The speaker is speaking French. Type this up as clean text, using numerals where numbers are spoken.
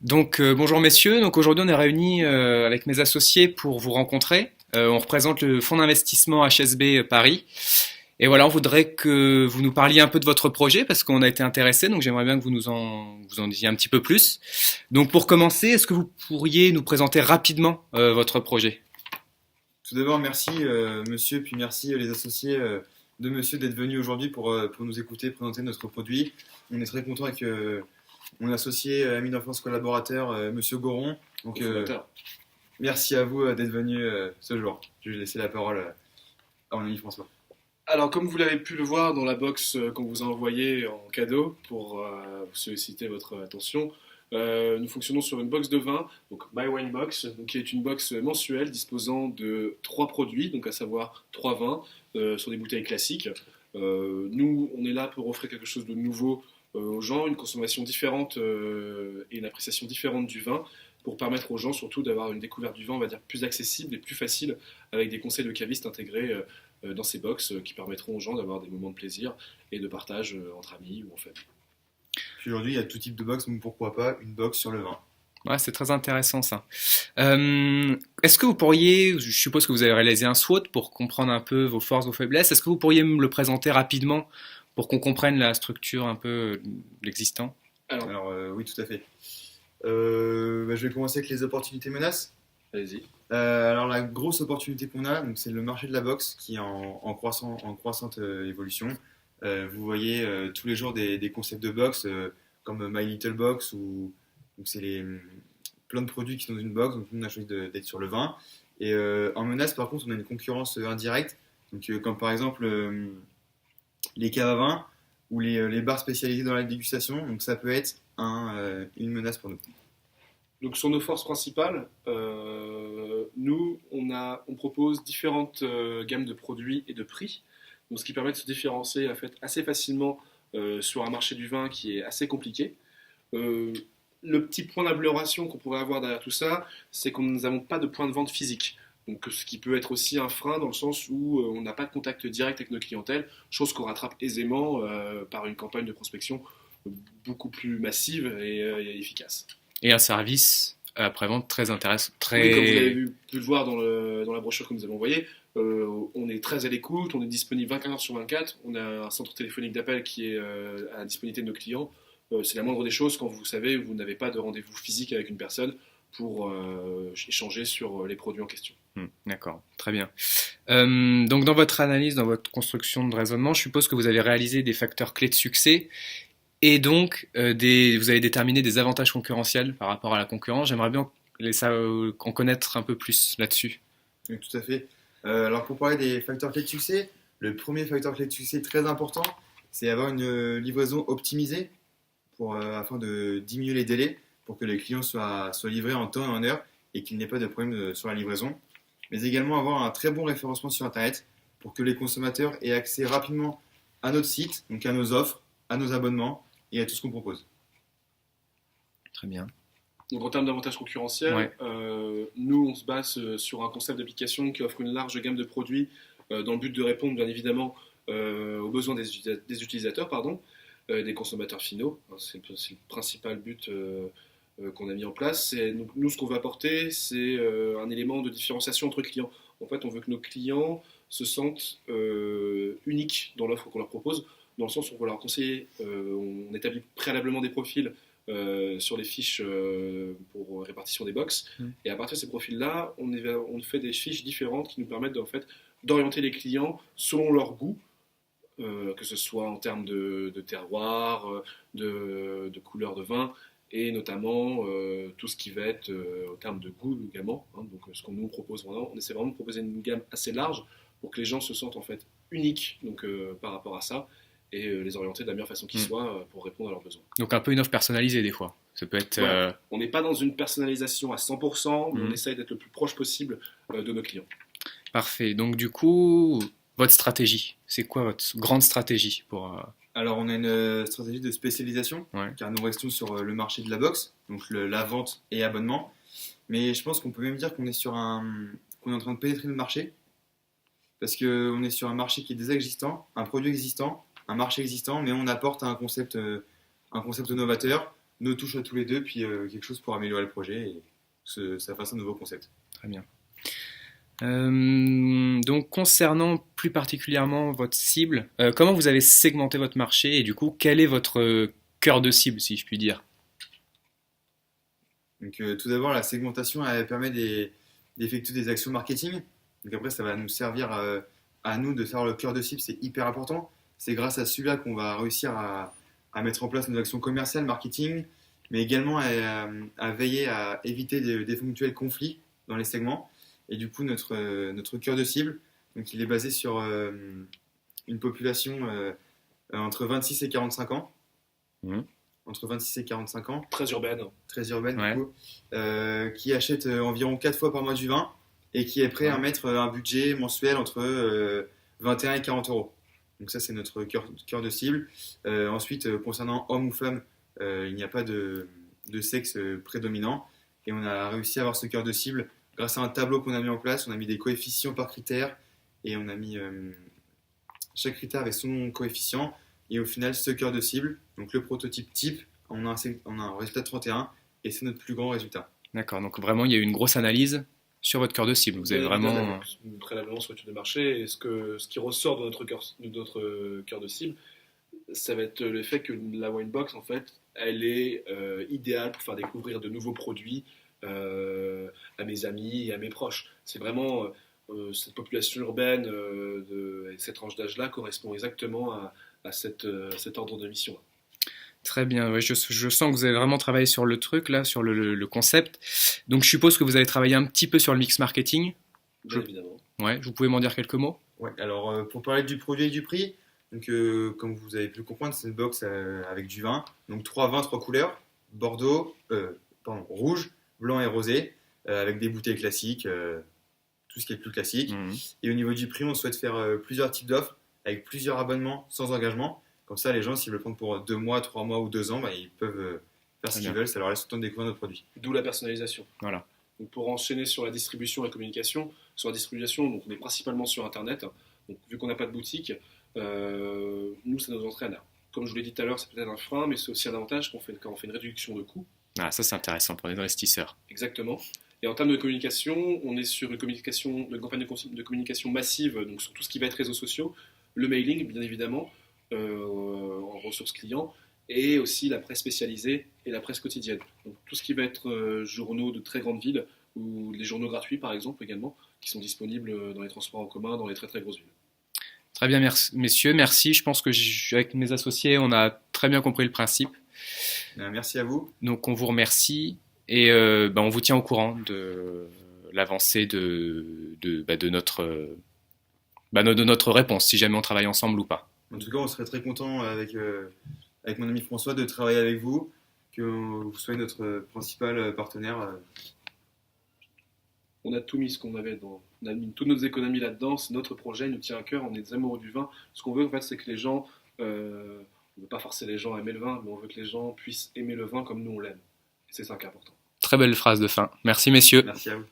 Bonjour messieurs, donc aujourd'hui on est réunis avec mes associés pour vous rencontrer. On représente le fonds d'investissement HSB Paris. Et voilà, on voudrait que vous nous parliez un peu de votre projet parce qu'on a été intéressés, donc j'aimerais bien que vous en disiez un petit peu plus. Donc pour commencer, est-ce que vous pourriez nous présenter rapidement votre projet? Tout d'abord, merci monsieur, puis merci les associés de monsieur d'être venus aujourd'hui pour nous écouter, présenter notre produit. On est très content avec mon associé, ami d'enfance collaborateur, monsieur Goron. Donc, merci à vous d'être venu ce jour. Je vais laisser la parole à mon ami François. Alors, comme vous l'avez pu le voir dans la box qu'on vous a envoyée en cadeau pour solliciter votre attention, nous fonctionnons sur une box de vin, donc My Wine Box, donc, qui est une box mensuelle disposant de 3 produits, donc à savoir 3 vins sur des bouteilles classiques. Nous, on est là pour offrir quelque chose de nouveau aux gens, une consommation différente et une appréciation différente du vin, pour permettre aux gens surtout d'avoir une découverte du vin, on va dire, plus accessible et plus facile, avec des conseils de cavistes intégrés dans ces box qui permettront aux gens d'avoir des moments de plaisir et de partage entre amis ou en famille. Puis aujourd'hui, il y a tout type de box, donc pourquoi pas une box sur le vin. Ouais, c'est très intéressant ça. Est-ce que vous pourriez, je suppose que vous avez réalisé un SWOT pour comprendre un peu vos forces, vos faiblesses, est-ce que vous pourriez me le présenter rapidement pour qu'on comprenne la structure un peu de l'existant? Alors, oui, tout à fait. Je vais commencer avec les opportunités menaces. Allez-y. Alors la grosse opportunité qu'on a, donc c'est le marché de la boxe qui est en croissante évolution. Vous voyez tous les jours des concepts de boxe comme My Little Box ou donc c'est plein de produits qui sont dans une box. Donc nous on a choisi d'être sur le vin. Et en menace par contre on a une concurrence indirecte. Donc comme par exemple les caves à vin ou les bars spécialisés dans la dégustation. Donc ça peut être une menace pour nous. Donc sur nos forces principales, nous, on propose différentes gammes de produits et de prix, donc ce qui permet de se différencier en fait, assez facilement sur un marché du vin qui est assez compliqué. Euh, le petit point d'amélioration qu'on pourrait avoir derrière tout ça, c'est que nous n'avons pas de point de vente physique. Donc, ce qui peut être aussi un frein dans le sens où on n'a pas de contact direct avec nos clientèles, chose qu'on rattrape aisément par une campagne de prospection beaucoup plus massive et efficace. Et un service après-vente très intéressant, Oui, comme vous l'avez très... pu le voir dans la brochure que nous avons envoyée, on est très à l'écoute, on est disponible 24 heures sur 24, on a un centre téléphonique d'appel qui est à la disponibilité de nos clients. C'est la moindre des choses quand vous savez vous n'avez pas de rendez-vous physique avec une personne pour échanger sur les produits en question. D'accord, très bien. Donc dans votre analyse, dans votre construction de raisonnement, je suppose que vous avez réalisé des facteurs clés de succès et donc vous avez déterminé des avantages concurrentiels par rapport à la concurrence. J'aimerais bien en connaître un peu plus là-dessus. Oui, tout à fait. Alors pour parler des facteurs clés de succès, le premier facteur clé de succès très important, c'est avoir une livraison optimisée afin de diminuer les délais pour que les clients soient livrés en temps et en heure et qu'il n'y ait pas de problème sur la livraison. Mais également avoir un très bon référencement sur Internet pour que les consommateurs aient accès rapidement à notre site, donc à nos offres, à nos abonnements et à tout ce qu'on propose. Très bien. Donc en termes d'avantages concurrentiels, Ouais. nous on se base sur un concept d'application qui offre une large gamme de produits dans le but de répondre bien évidemment aux besoins des utilisateurs, pardon, des consommateurs finaux. C'est le principal but qu'on a mis en place. Donc, nous, ce qu'on va apporter, c'est un élément de différenciation entre clients. En fait, on veut que nos clients se sentent uniques dans l'offre qu'on leur propose, dans le sens où on va leur conseiller, on établit préalablement des profils sur les fiches pour répartition des box. Et à partir de ces profils-là, on fait des fiches différentes qui nous permettent en fait, d'orienter les clients selon leur goût, que ce soit en termes de terroir, de couleur de vin, et notamment tout ce qui va être en termes de goût également. Donc ce qu'on nous propose vraiment, on essaie vraiment de proposer une gamme assez large pour que les gens se sentent en fait uniques donc, par rapport à ça et les orienter de la meilleure façon qui soit pour répondre à leurs besoins. Donc un peu une offre personnalisée des fois. Ça peut être... Voilà. On n'est pas dans une personnalisation à 100%, mais on essaye d'être le plus proche possible de nos clients. Parfait. Donc du coup, votre stratégie, c'est quoi votre grande stratégie pour... Alors on a une stratégie de spécialisation, Ouais. car nous restons sur le marché de la boxe, donc la vente et abonnement. Mais je pense qu'on peut même dire qu'on est qu'on est en train de pénétrer le marché, parce qu'on est sur un marché qui est déjà existant, un produit existant, un marché existant, mais on apporte un concept novateur nos touches à tous les deux, puis quelque chose pour améliorer le projet et que ça fasse un nouveau concept. Très bien. Donc concernant plus particulièrement votre cible, comment vous avez segmenté votre marché et du coup quel est votre cœur de cible si je puis dire? Donc tout d'abord, la segmentation elle permet d'effectuer des actions marketing. Donc après, ça va nous servir à nous de faire le cœur de cible, c'est hyper important. C'est grâce à celui-là qu'on va réussir à mettre en place nos actions commerciales, marketing, mais également à veiller à éviter d'éventuels conflits dans les segments. Et du coup, notre cœur de cible, donc il est basé sur une population entre 26 et 45 ans. Mmh. Entre 26 et 45 ans, Très urbaine. très urbaine Ouais. du coup, qui achète environ 4 fois par mois du vin et qui est prêt à mettre un budget mensuel entre 21 et 40 euros. Donc ça, c'est notre cœur de cible. Ensuite, concernant homme ou femme, il n'y a pas de sexe prédominant. Et on a réussi à avoir ce cœur de cible grâce à un tableau qu'on a mis en place. On a mis des coefficients par critère et on a mis chaque critère avec son coefficient. Et au final, ce cœur de cible, donc le prototype type, on a un résultat de 31 et c'est notre plus grand résultat. D'accord, donc vraiment il y a eu une grosse analyse sur votre cœur de cible. Vous avez vraiment... Préalablement sur l'étude de marché, et ce qui ressort de notre cœur de cible, ça va être le fait que la Winebox, en fait, elle est idéale pour faire découvrir de nouveaux produits à mes amis et à mes proches. C'est vraiment cette population urbaine et cette tranche d'âge-là correspond exactement à cet ordre de mission. Très bien, ouais, je sens que vous avez vraiment travaillé sur le truc, là, sur le concept. Donc je suppose que vous avez travaillé un petit peu sur le mix marketing. Bien évidemment. Ouais, vous pouvez m'en dire quelques mots? Ouais, alors pour parler du produit et du prix, donc, comme vous avez pu le comprendre, c'est une box avec du vin. Donc 3 vins, 3 couleurs, rouge, blanc et rosé, avec des bouteilles classiques, tout ce qui est le plus classique. Mmh. Et au niveau du prix, on souhaite faire plusieurs types d'offres avec plusieurs abonnements sans engagement. Comme ça, les gens, s'ils veulent prendre pour 2 mois, 3 mois ou 2 ans, bah, ils peuvent faire ce qu'ils veulent. Ça leur laisse le temps de découvrir notre produit. D'où la personnalisation. Voilà. Donc pour enchaîner sur la distribution et la communication, sur la distribution, donc on est principalement sur Internet. Donc vu qu'on n'a pas de boutique, nous, ça nous entraîne. Comme je vous l'ai dit tout à l'heure, c'est peut-être un frein, mais c'est aussi un avantage quand on fait une réduction de coûts. Ah, ça c'est intéressant pour les investisseurs. Exactement. Et en termes de communication, on est sur une campagne de communication massive, donc sur tout ce qui va être réseaux sociaux, le mailing, bien évidemment, en ressources clients, et aussi la presse spécialisée et la presse quotidienne. Donc tout ce qui va être journaux de très grandes villes, ou les journaux gratuits par exemple également, qui sont disponibles dans les transports en commun, dans les très très grosses villes. Très bien, messieurs, merci. Je pense que avec mes associés, on a très bien compris le principe. Merci à vous. Donc on vous remercie et on vous tient au courant de l'avancée de notre réponse, si jamais on travaille ensemble ou pas. En tout cas, on serait très content avec mon ami François de travailler avec vous, que vous soyez notre principal partenaire. On a tout mis ce qu'on avait on a mis toutes nos économies là-dedans, c'est notre projet, il nous tient à cœur, on est des amoureux du vin. Ce qu'on veut en fait, c'est que les gens, on ne veut pas forcer les gens à aimer le vin, mais on veut que les gens puissent aimer le vin comme nous on l'aime. Et c'est ça qui est important. Très belle phrase de fin. Merci messieurs. Merci à vous.